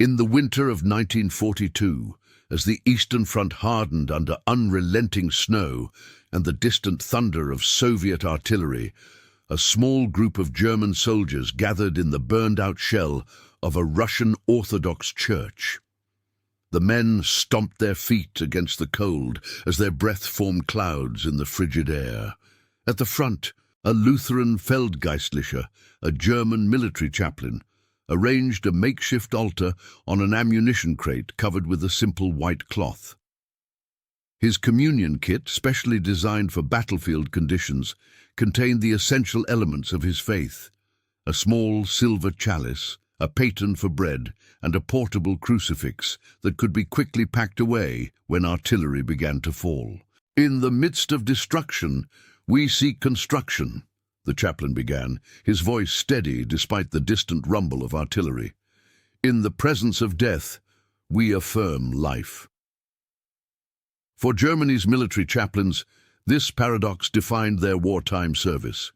In the winter of 1942, as the Eastern Front hardened under unrelenting snow and the distant thunder of Soviet artillery, a small group of German soldiers gathered in the burned-out shell of a Russian Orthodox church. The men stomped their feet against the cold as their breath formed clouds in the frigid air. At the front, a Lutheran Feldgeistliche, a German military chaplain, arranged a makeshift altar on an ammunition crate covered with a simple white cloth. His communion kit, specially designed for battlefield conditions, contained the essential elements of his faith: a small silver chalice, a paten for bread, and a portable crucifix that could be quickly packed away when artillery began to fall. "In the midst of destruction, we seek construction," the chaplain began, his voice steady despite the distant rumble of artillery. "In the presence of death, we affirm life." For Germany's military chaplains, this paradox defined their wartime service.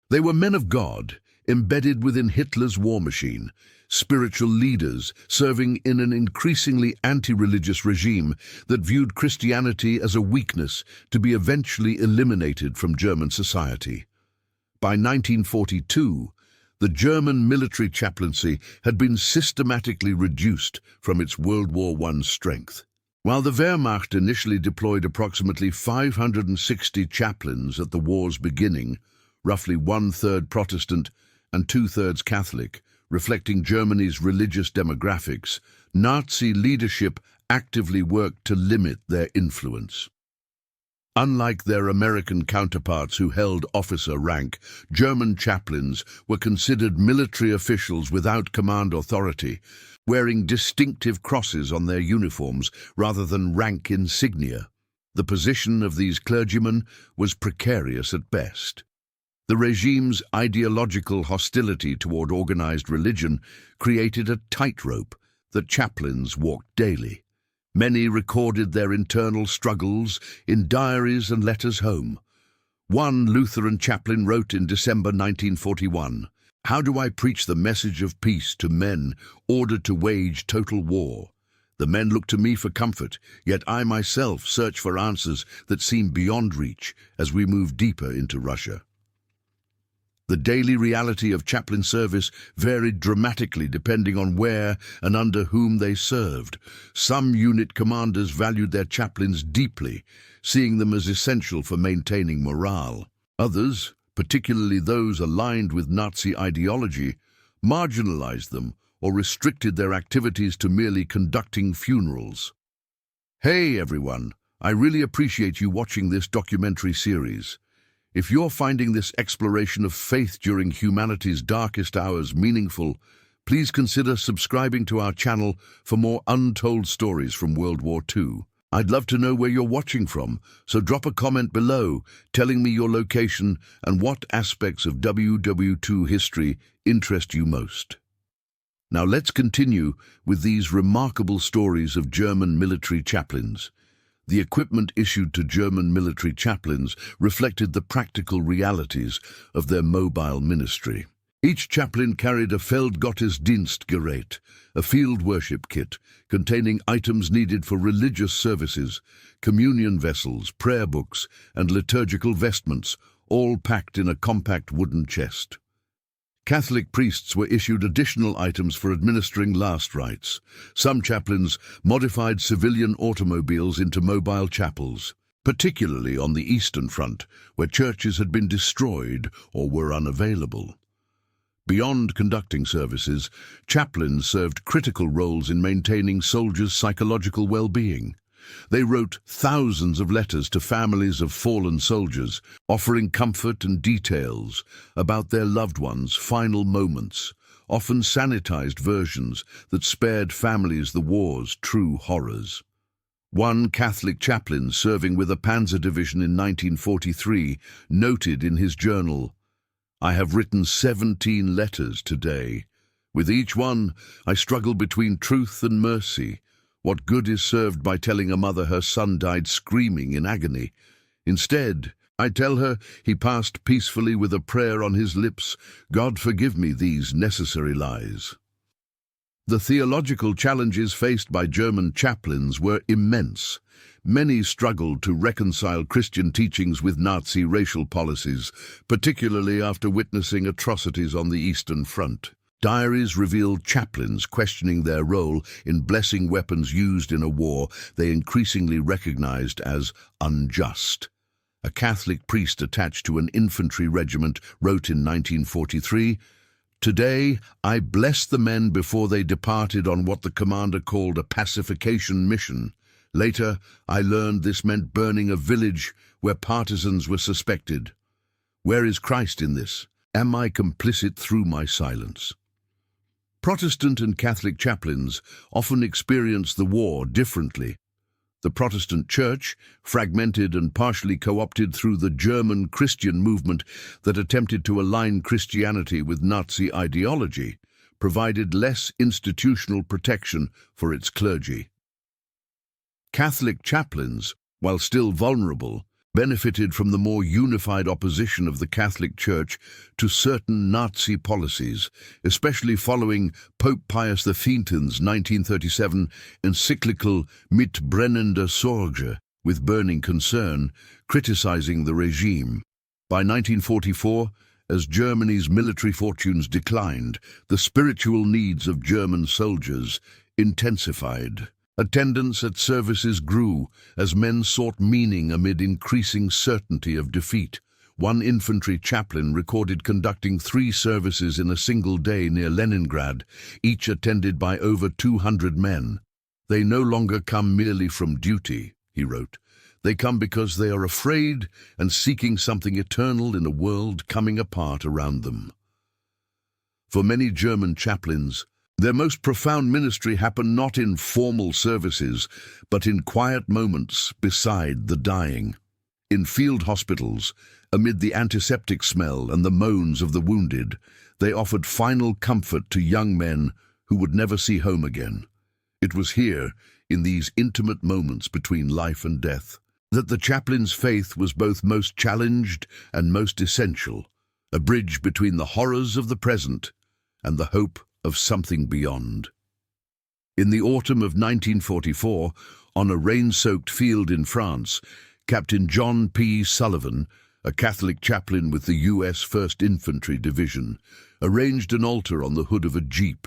They were men of God, embedded within Hitler's war machine, spiritual leaders serving in an increasingly anti-religious regime that viewed Christianity as a weakness to be eventually eliminated from German society. By 1942, the German military chaplaincy had been systematically reduced from its World War I strength. While the Wehrmacht initially deployed approximately 560 chaplains at the war's beginning, roughly one-third Protestant and two-thirds Catholic, reflecting Germany's religious demographics, Nazi leadership actively worked to limit their influence. Unlike their American counterparts who held officer rank, German chaplains were considered military officials without command authority, wearing distinctive crosses on their uniforms rather than rank insignia. The position of these clergymen was precarious at best. The regime's ideological hostility toward organized religion created a tightrope that chaplains walked daily. Many recorded their internal struggles in diaries and letters home. One Lutheran chaplain wrote in December 1941, "How do I preach the message of peace to men ordered to wage total war? The men look to me for comfort, yet I myself search for answers that seem beyond reach as we move deeper into Russia." The daily reality of chaplain service varied dramatically depending on where and under whom they served. Some unit commanders valued their chaplains deeply, seeing them as essential for maintaining morale. Others, particularly those aligned with Nazi ideology, marginalized them or restricted their activities to merely conducting funerals. Hey everyone, I really appreciate you watching this documentary series. If you're finding this exploration of faith during humanity's darkest hours meaningful, please consider subscribing to our channel for more untold stories from World War II. I'd love to know where you're watching from, so drop a comment below telling me your location and what aspects of WW2 history interest you most. Now let's continue with these remarkable stories of German military chaplains. The equipment issued to German military chaplains reflected the practical realities of their mobile ministry. Each chaplain carried a Feldgottesdienstgerät, a field worship kit containing items needed for religious services, communion vessels, prayer books, and liturgical vestments, all packed in a compact wooden chest. Catholic priests were issued additional items for administering last rites. Some chaplains modified civilian automobiles into mobile chapels, particularly on the Eastern Front, where churches had been destroyed or were unavailable. Beyond conducting services, chaplains served critical roles in maintaining soldiers' psychological well-being. They wrote thousands of letters to families of fallen soldiers, offering comfort and details about their loved ones' final moments, often sanitized versions that spared families the war's true horrors. One Catholic chaplain serving with a Panzer division in 1943 noted in his journal, "I have written 17 letters today. With each one, I struggle between truth and mercy. What good is served by telling a mother her son died screaming in agony? Instead, I tell her he passed peacefully with a prayer on his lips. God forgive me these necessary lies." The theological challenges faced by German chaplains were immense. Many struggled to reconcile Christian teachings with Nazi racial policies, particularly after witnessing atrocities on the Eastern Front. Diaries revealed chaplains questioning their role in blessing weapons used in a war they increasingly recognized as unjust. A Catholic priest attached to an infantry regiment wrote in 1943, "Today, I bless the men before they departed on what the commander called a pacification mission. Later, I learned this meant burning a village where partisans were suspected. Where is Christ in this? Am I complicit through my silence?" Protestant and Catholic chaplains often experience the war differently. The Protestant Church, fragmented and partially co-opted through the German Christian movement that attempted to align Christianity with Nazi ideology, provided less institutional protection for its clergy. Catholic chaplains, while still vulnerable, benefited from the more unified opposition of the Catholic Church to certain Nazi policies, especially following Pope Pius X's 1937 encyclical Mit brennender Sorge, with burning concern, criticizing the regime. By 1944, as Germany's military fortunes declined, the spiritual needs of German soldiers intensified. Attendance at services grew as men sought meaning amid increasing certainty of defeat. One infantry chaplain recorded conducting 3 services in a single day near Leningrad, each attended by over 200 men. "They no longer come merely from duty," he wrote. "They come because they are afraid and seeking something eternal in a world coming apart around them." For many German chaplains, their most profound ministry happened not in formal services, but in quiet moments beside the dying. In field hospitals, amid the antiseptic smell and the moans of the wounded, they offered final comfort to young men who would never see home again. It was here, in these intimate moments between life and death, that the chaplain's faith was both most challenged and most essential, a bridge between the horrors of the present and the hope of something beyond. In the autumn of 1944, on a rain-soaked field in France, Captain John P. Sullivan, a Catholic chaplain with the U.S. 1st Infantry Division, arranged an altar on the hood of a jeep.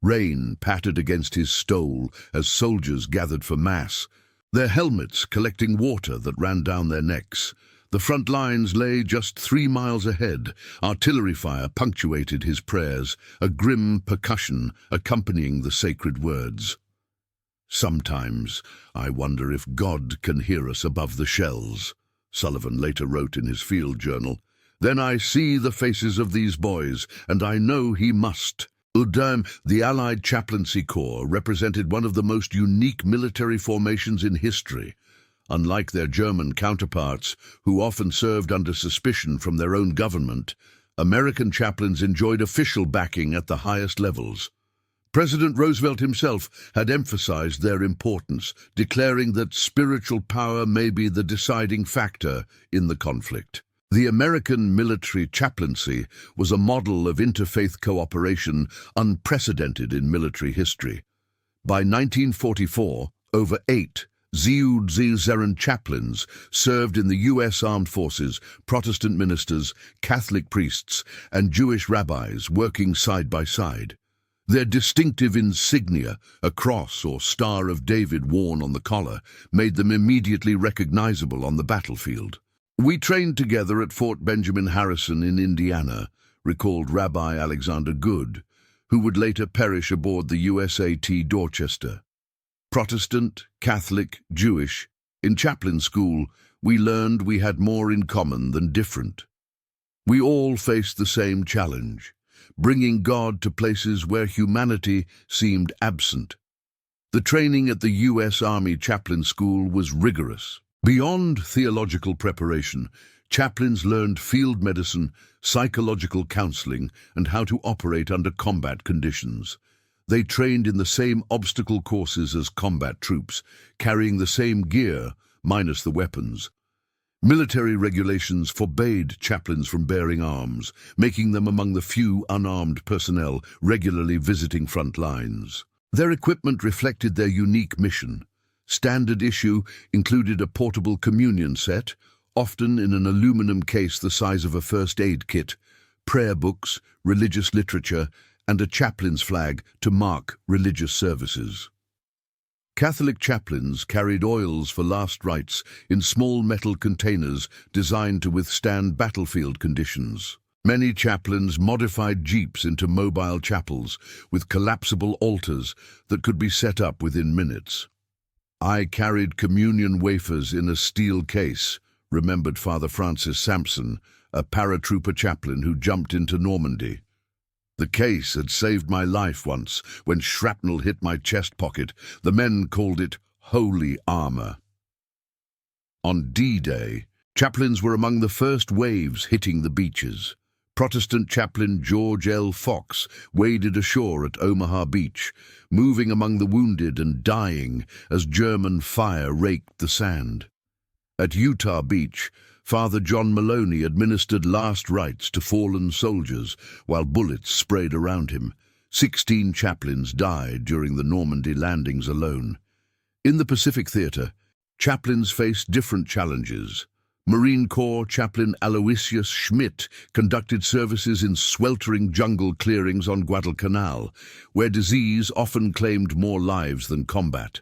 Rain pattered against his stole as soldiers gathered for Mass, their helmets collecting water that ran down their necks. The front lines lay just 3 miles ahead. Artillery fire punctuated his prayers, a grim percussion accompanying the sacred words. "Sometimes I wonder if God can hear us above the shells," Sullivan later wrote in his field journal. "Then I see the faces of these boys, and I know he must." Udam, the Allied Chaplaincy Corps, represented one of the most unique military formations in history. Unlike their German counterparts, who often served under suspicion from their own government, American chaplains enjoyed official backing at the highest levels. President Roosevelt himself had emphasized their importance, declaring that spiritual power may be the deciding factor in the conflict. The American military chaplaincy was a model of interfaith cooperation unprecedented in military history. By 1944, over 8 Ziehud-Zeren chaplains served in the U.S. Armed Forces, Protestant ministers, Catholic priests, and Jewish rabbis working side by side. Their distinctive insignia, a cross or Star of David worn on the collar, made them immediately recognizable on the battlefield. "We trained together at Fort Benjamin Harrison in Indiana," recalled Rabbi Alexander Good, who would later perish aboard the USAT Dorchester. Protestant, Catholic, Jewish, in chaplain school, we learned we had more in common than different. We all faced the same challenge, bringing God to places where humanity seemed absent. The training at the U.S. Army Chaplain School was rigorous. Beyond theological preparation, chaplains learned field medicine, psychological counseling, and how to operate under combat conditions. They trained in the same obstacle courses as combat troops, carrying the same gear, minus the weapons. Military regulations forbade chaplains from bearing arms, making them among the few unarmed personnel regularly visiting front lines. Their equipment reflected their unique mission. Standard issue included a portable communion set, often in an aluminum case the size of a first aid kit, prayer books, religious literature, and a chaplain's flag to mark religious services. Catholic chaplains carried oils for last rites in small metal containers designed to withstand battlefield conditions. Many chaplains modified jeeps into mobile chapels with collapsible altars that could be set up within minutes. "I carried communion wafers in a steel case," remembered Father Francis Sampson, a paratrooper chaplain who jumped into Normandy. "The case had saved my life once when shrapnel hit my chest pocket. The men called it holy armor." On D-Day, chaplains were among the first waves hitting the beaches. Protestant chaplain George L. Fox waded ashore at Omaha Beach, moving among the wounded and dying as German fire raked the sand. At Utah Beach, Father John Maloney administered last rites to fallen soldiers while bullets sprayed around him. 16 chaplains died during the Normandy landings alone. In the Pacific Theater, chaplains faced different challenges. Marine Corps chaplain Aloysius Schmidt conducted services in sweltering jungle clearings on Guadalcanal, where disease often claimed more lives than combat.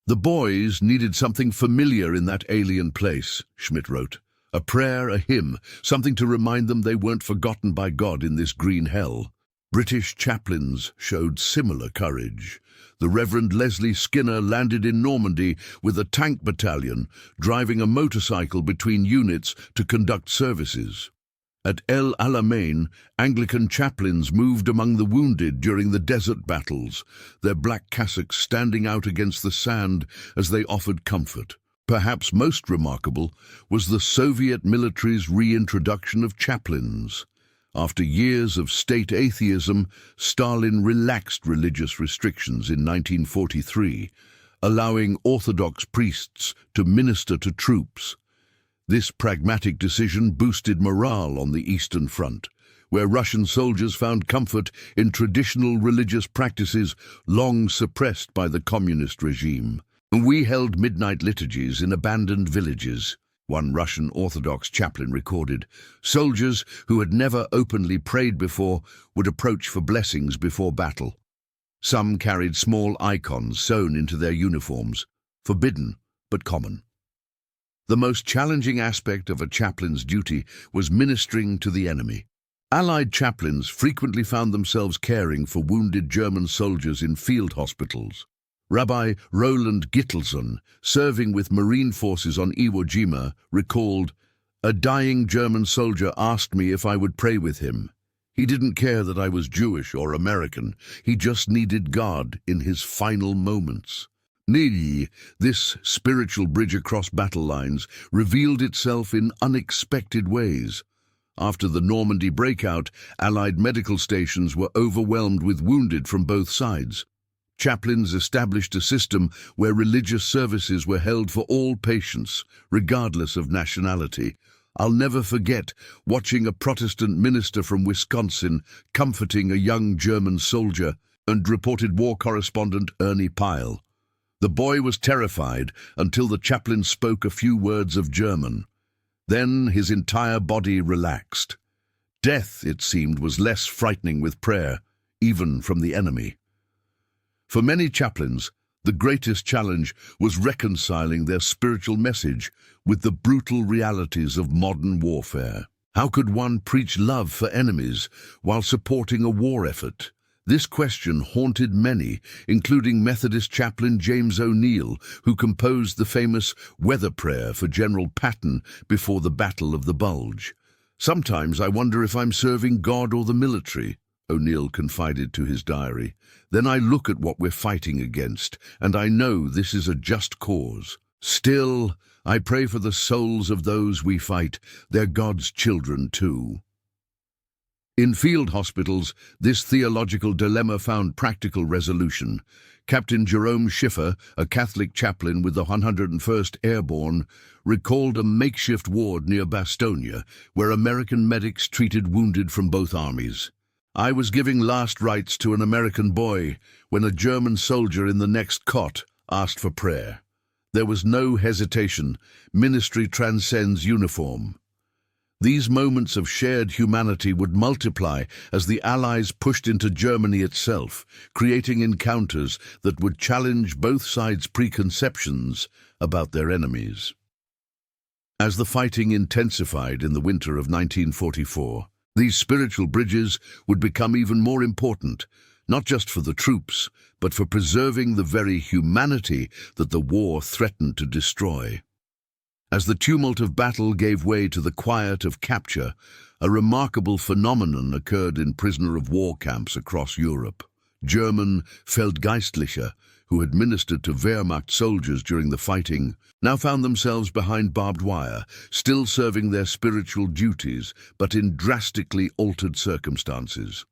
"The boys needed something familiar in that alien place," Schmidt wrote. "A prayer, a hymn, something to remind them they weren't forgotten by God in this green hell." British chaplains showed similar courage. The Reverend Leslie Skinner landed in Normandy with a tank battalion, driving a motorcycle between units to conduct services. At El Alamein, Anglican chaplains moved among the wounded during the desert battles, their black cassocks standing out against the sand as they offered comfort. Perhaps most remarkable was the Soviet military's reintroduction of chaplains. After years of state atheism, Stalin relaxed religious restrictions in 1943, allowing Orthodox priests to minister to troops. This pragmatic decision boosted morale on the Eastern Front, where Russian soldiers found comfort in traditional religious practices long suppressed by the communist regime. "We held midnight liturgies in abandoned villages," one Russian Orthodox chaplain recorded. "Soldiers who had never openly prayed before would approach for blessings before battle. Some carried small icons sewn into their uniforms, forbidden but common." The most challenging aspect of a chaplain's duty was ministering to the enemy. Allied chaplains frequently found themselves caring for wounded German soldiers in field hospitals. Rabbi Roland Gittelson, serving with Marine forces on Iwo Jima, recalled, "A dying German soldier asked me if I would pray with him. He didn't care that I was Jewish or American. He just needed God in his final moments." This spiritual bridge across battle lines revealed itself in unexpected ways. After the Normandy breakout, Allied medical stations were overwhelmed with wounded from both sides. Chaplains established a system where religious services were held for all patients, regardless of nationality. I'll never forget watching a Protestant minister from Wisconsin comforting a young German soldier, and reported war correspondent Ernie Pyle. "The boy was terrified until the chaplain spoke a few words of German. Then his entire body relaxed. Death, it seemed, was less frightening with prayer, even from the enemy." For many chaplains, the greatest challenge was reconciling their spiritual message with the brutal realities of modern warfare. How could one preach love for enemies while supporting a war effort? This question haunted many, including Methodist chaplain James O'Neill, who composed the famous weather prayer for General Patton before the Battle of the Bulge. "Sometimes I wonder if I'm serving God or the military," O'Neill confided to his diary. "Then I look at what we're fighting against, and I know this is a just cause. Still, I pray for the souls of those we fight. They're God's children too." In field hospitals, this theological dilemma found practical resolution. Captain Jerome Schiffer, a Catholic chaplain with the 101st Airborne, recalled a makeshift ward near Bastogne, where American medics treated wounded from both armies. "I was giving last rites to an American boy when a German soldier in the next cot asked for prayer. There was no hesitation. Ministry transcends uniform." These moments of shared humanity would multiply as the Allies pushed into Germany itself, creating encounters that would challenge both sides' preconceptions about their enemies. As the fighting intensified in the winter of 1944, these spiritual bridges would become even more important, not just for the troops, but for preserving the very humanity that the war threatened to destroy. As the tumult of battle gave way to the quiet of capture, a remarkable phenomenon occurred in prisoner-of-war camps across Europe. German Feldgeistliche, who had ministered to Wehrmacht soldiers during the fighting, now found themselves behind barbed wire, still serving their spiritual duties, but in drastically altered circumstances.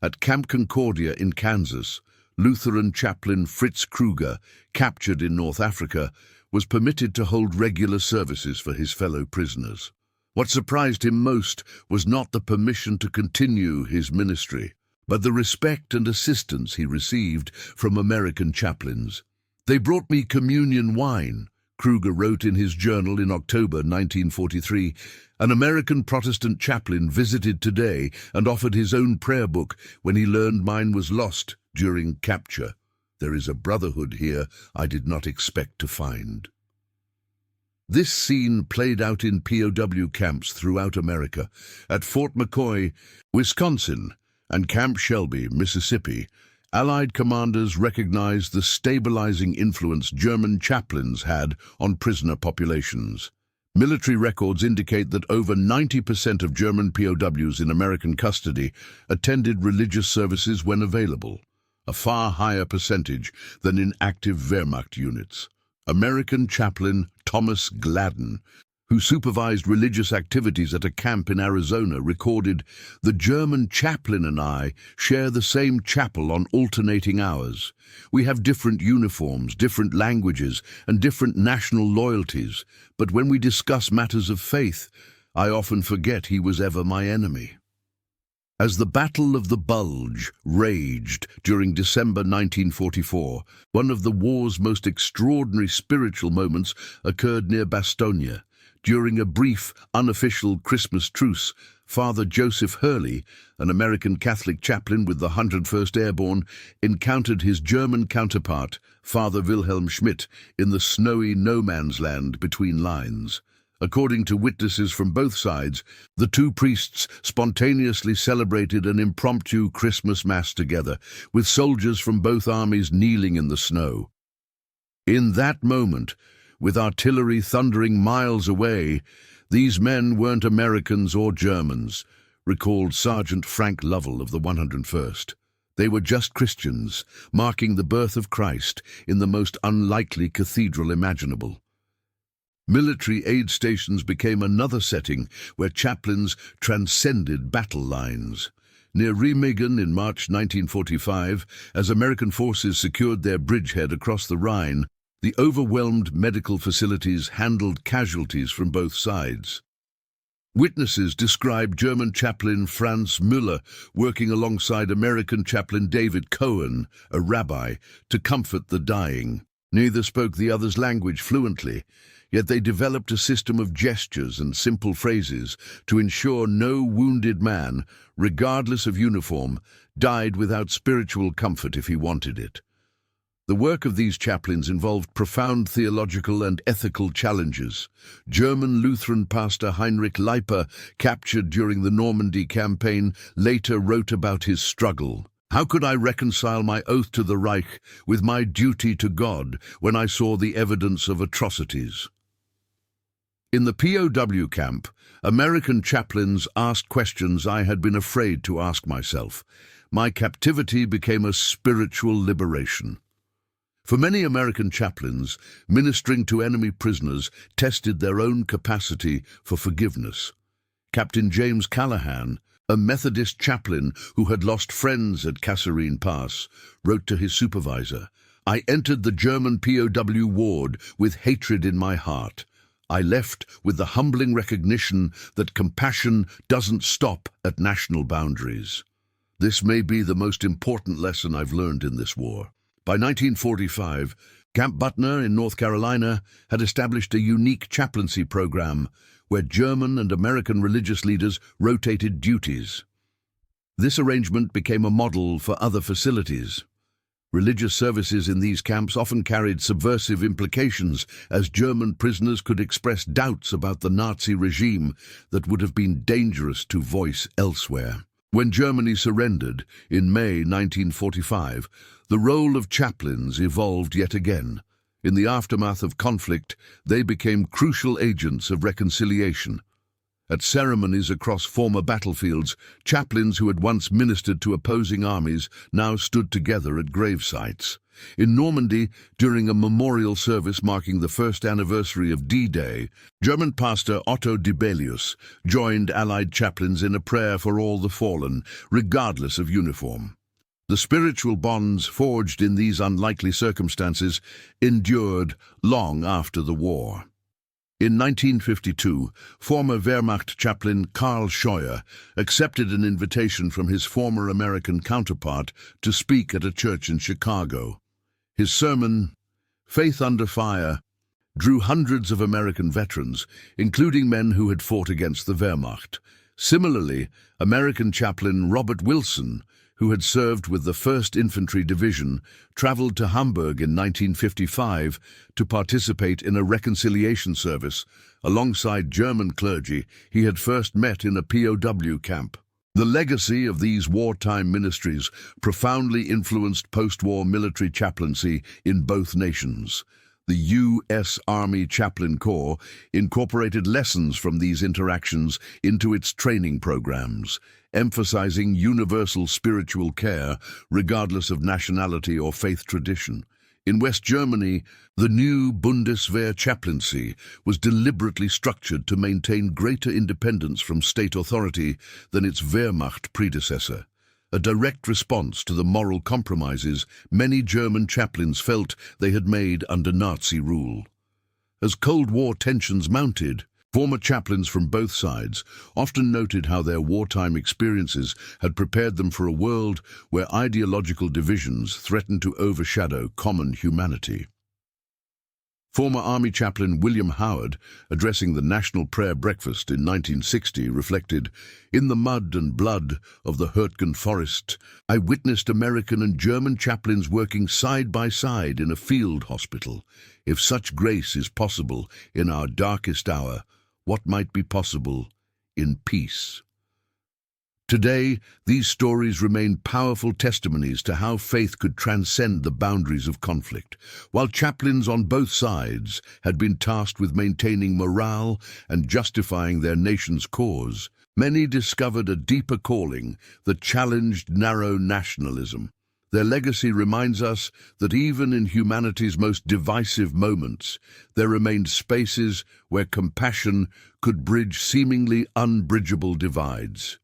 At Camp Concordia in Kansas, Lutheran chaplain Fritz Kruger, captured in North Africa, was permitted to hold regular services for his fellow prisoners. What surprised him most was not the permission to continue his ministry, but the respect and assistance he received from American chaplains. "They brought me communion wine," Kruger wrote in his journal in October 1943. "An American Protestant chaplain visited today and offered his own prayer book when he learned mine was lost during capture. There is a brotherhood here I did not expect to find." This scene played out in POW camps throughout America. At Fort McCoy, Wisconsin, and Camp Shelby, Mississippi, Allied commanders recognized the stabilizing influence German chaplains had on prisoner populations. Military records indicate that over 90% of German POWs in American custody attended religious services when available, a far higher percentage than in active Wehrmacht units. American chaplain Thomas Gladden, who supervised religious activities at a camp in Arizona, recorded, "The German chaplain and I share the same chapel on alternating hours. We have different uniforms, different languages, and different national loyalties, but when we discuss matters of faith, I often forget he was ever my enemy." As the Battle of the Bulge raged during December 1944, one of the war's most extraordinary spiritual moments occurred near Bastogne. During a brief, unofficial Christmas truce, Father Joseph Hurley, an American Catholic chaplain with the 101st Airborne, encountered his German counterpart, Father Wilhelm Schmidt, in the snowy no-man's land between lines. According to witnesses from both sides, the two priests spontaneously celebrated an impromptu Christmas Mass together, with soldiers from both armies kneeling in the snow. In that moment, with artillery thundering miles away, these men weren't Americans or Germans, recalled Sergeant Frank Lovell of the 101st. They were just Christians, marking the birth of Christ in the most unlikely cathedral imaginable. Military aid stations became another setting where chaplains transcended battle lines. Near Remagen in March 1945, as American forces secured their bridgehead across the Rhine, the overwhelmed medical facilities handled casualties from both sides. Witnesses described German chaplain Franz Müller working alongside American chaplain David Cohen, a rabbi, to comfort the dying. Neither spoke the other's language fluently, yet they developed a system of gestures and simple phrases to ensure no wounded man, regardless of uniform, died without spiritual comfort if he wanted it. The work of these chaplains involved profound theological and ethical challenges. German Lutheran pastor Heinrich Leiper, captured during the Normandy campaign, later wrote about his struggle. "How could I reconcile my oath to the Reich with my duty to God when I saw the evidence of atrocities?" In the POW camp, American chaplains asked questions I had been afraid to ask myself. My captivity became a spiritual liberation. For many American chaplains, ministering to enemy prisoners tested their own capacity for forgiveness. Captain James Callahan, A Methodist chaplain who had lost friends at Kasserine Pass wrote to his supervisor, "I entered the German POW ward with hatred in my heart. I left with the humbling recognition that compassion doesn't stop at national boundaries. This may be the most important lesson I've learned in this war." By 1945, Camp Butner in North Carolina had established a unique chaplaincy program where German and American religious leaders rotated duties. This arrangement became a model for other facilities. Religious services in these camps often carried subversive implications, as German prisoners could express doubts about the Nazi regime that would have been dangerous to voice elsewhere. When Germany surrendered in May 1945, the role of chaplains evolved yet again. In the aftermath of conflict, they became crucial agents of reconciliation. At ceremonies across former battlefields, chaplains who had once ministered to opposing armies now stood together at grave sites. In Normandy, during a memorial service marking the first anniversary of D-Day, German pastor Otto Dibelius joined Allied chaplains in a prayer for all the fallen, regardless of uniform. The spiritual bonds forged in these unlikely circumstances endured long after the war. In 1952, former Wehrmacht chaplain Karl Scheuer accepted an invitation from his former American counterpart to speak at a church in Chicago. His sermon, Faith Under Fire, drew hundreds of American veterans, including men who had fought against the Wehrmacht. Similarly, American chaplain Robert Wilson, who had served with the 1st Infantry Division, traveled to Hamburg in 1955 to participate in a reconciliation service alongside German clergy he had first met in a POW camp. The legacy of these wartime ministries profoundly influenced post-war military chaplaincy in both nations. The U.S. Army Chaplain Corps incorporated lessons from these interactions into its training programs, emphasizing universal spiritual care regardless of nationality or faith tradition. In West Germany, the new Bundeswehr chaplaincy was deliberately structured to maintain greater independence from state authority than its Wehrmacht predecessor, a direct response to the moral compromises many German chaplains felt they had made under Nazi rule. As Cold War tensions mounted, former chaplains from both sides often noted how their wartime experiences had prepared them for a world where ideological divisions threatened to overshadow common humanity. Former Army chaplain William Howard, addressing the National Prayer Breakfast in 1960, reflected, "In the mud and blood of the Hürtgen Forest, I witnessed American and German chaplains working side by side in a field hospital. If such grace is possible in our darkest hour, what might be possible in peace?" Today, these stories remain powerful testimonies to how faith could transcend the boundaries of conflict. While chaplains on both sides had been tasked with maintaining morale and justifying their nation's cause, many discovered a deeper calling that challenged narrow nationalism. Their legacy reminds us that even in humanity's most divisive moments, there remained spaces where compassion could bridge seemingly unbridgeable divides.